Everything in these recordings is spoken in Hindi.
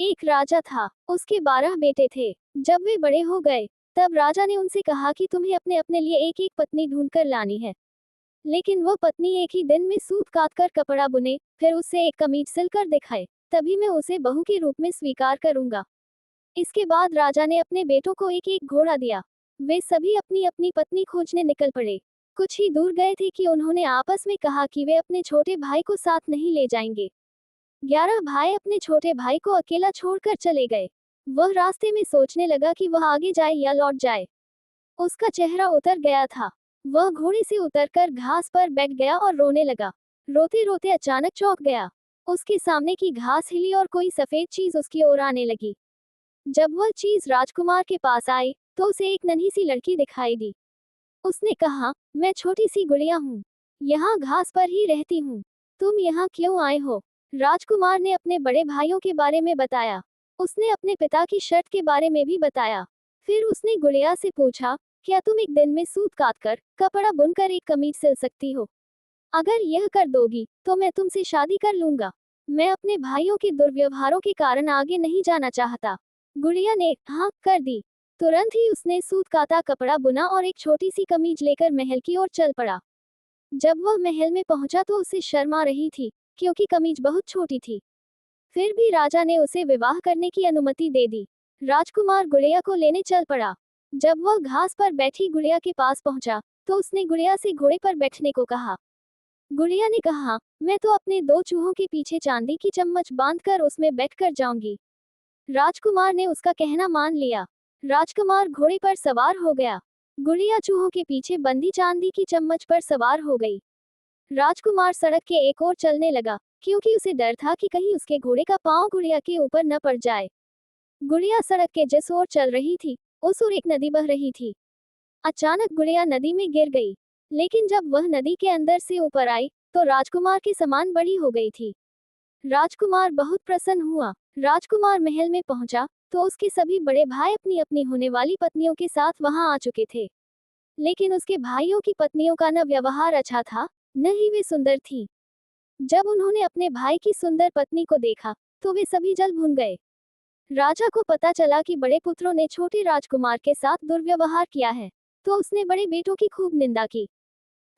एक राजा था, उसके 12 बेटे थे। जब वे बड़े हो गए, तब राजा ने उनसे कहा कि तुम्हें अपने अपने लिए एक एक पत्नी ढूंढ कर लानी है। लेकिन वो पत्नी एक ही दिन में सूत काट कर कपड़ा बुने, फिर उससे एक कमीज सिलकर दिखाए, तभी मैं उसे बहू के रूप में स्वीकार करूंगा। इसके बाद राजा ने अपने बेटों को एक एक घोड़ा दिया। वे सभी अपनी अपनी पत्नी खोजने निकल पड़े। कुछ ही दूर गए थे कि उन्होंने आपस में कहा कि वे अपने छोटे भाई को साथ नहीं ले जाएंगे। 11 भाई अपने छोटे भाई को अकेला छोड़कर चले गए। वह रास्ते में सोचने लगा कि वह आगे जाए या लौट जाए। उसका चेहरा उतर गया था। वह घोड़े से उतरकर घास पर बैठ गया और रोने लगा। रोते रोते अचानक चौंक गया। उसके सामने की घास हिली और कोई सफेद चीज उसकी ओर आने लगी। जब वह चीज राजकुमार के पास आई, तो उसे एक नन्ही सी लड़की दिखाई दी। उसने कहा, मैं छोटी सी गुड़िया हूँ, यहाँ घास पर ही रहती हूँ। तुम यहाँ क्यों आए हो? राजकुमार ने अपने बड़े भाइयों के बारे में बताया। उसने अपने पिता की शर्त के बारे में भी बताया। फिर उसने गुड़िया से पूछा, क्या तुम एक दिन में सूत काटकर कपड़ा बुनकर एक कमीज सिल सकती हो? अगर यह कर दोगी, तो मैं तुमसे शादी कर लूंगा। मैं अपने भाइयों के दुर्व्यवहारों के कारण आगे नहीं जाना चाहता। गुड़िया ने हाँ कर दी। तुरंत ही उसने सूत काता कपड़ा बुना और एक छोटी सी कमीज लेकर महल की ओर चल पड़ा। जब वह महल में पहुंचा तो उसे शर्म आ रही थी, क्योंकि कमीज बहुत छोटी थी। फिर भी राजा ने उसे विवाह करने की अनुमति दे दी। राजकुमार गुड़िया को लेने चल पड़ा। जब वह घास पर बैठी गुड़िया के पास पहुंचा, तो उसने गुड़िया से घोड़े पर बैठने को कहा। गुड़िया ने कहा, मैं तो अपने 2 चूहों के पीछे चांदी की चम्मच बांधकर उसमें बैठकर जाऊंगी। राजकुमार ने उसका कहना मान लिया। राजकुमार घोड़े पर सवार हो गया। गुड़िया चूहों के पीछे बंधी चांदी की चम्मच पर सवार हो गई। राजकुमार सड़क के एक ओर चलने लगा, क्योंकि उसे डर था कि कहीं उसके घोड़े का पांव गुड़िया के ऊपर न पड़ जाए। गुड़िया सड़क के जिस ओर चल रही थी, उस ओर एक नदी बह रही थी। अचानक गुड़िया नदी में गिर गई। लेकिन जब वह नदी के अंदर से ऊपर आई, तो राजकुमार के समान बड़ी हो गई थी। राजकुमार बहुत प्रसन्न हुआ। राजकुमार महल में पहुंचा, तो उसके सभी बड़े भाई अपनी अपनी होने वाली पत्नियों के साथ वहां आ चुके थे। लेकिन उसके भाइयों की पत्नियों का न व्यवहार अच्छा था, न ही वे सुंदर थी। जब उन्होंने अपने भाई की सुंदर पत्नी को देखा, तो वे सभी जल भुन गए। राजा को पता चला कि बड़े पुत्रों ने छोटे राजकुमार के साथ दुर्व्यवहार किया है, तो उसने बड़े बेटों की खूब निंदा की।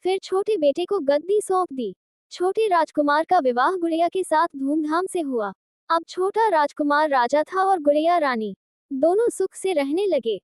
फिर छोटे बेटे को गद्दी सौंप दी। छोटे राजकुमार का विवाह गुड़िया के साथ धूमधाम से हुआ। अब छोटा राजकुमार राजा था और गुड़िया रानी। दोनों सुख से रहने लगे।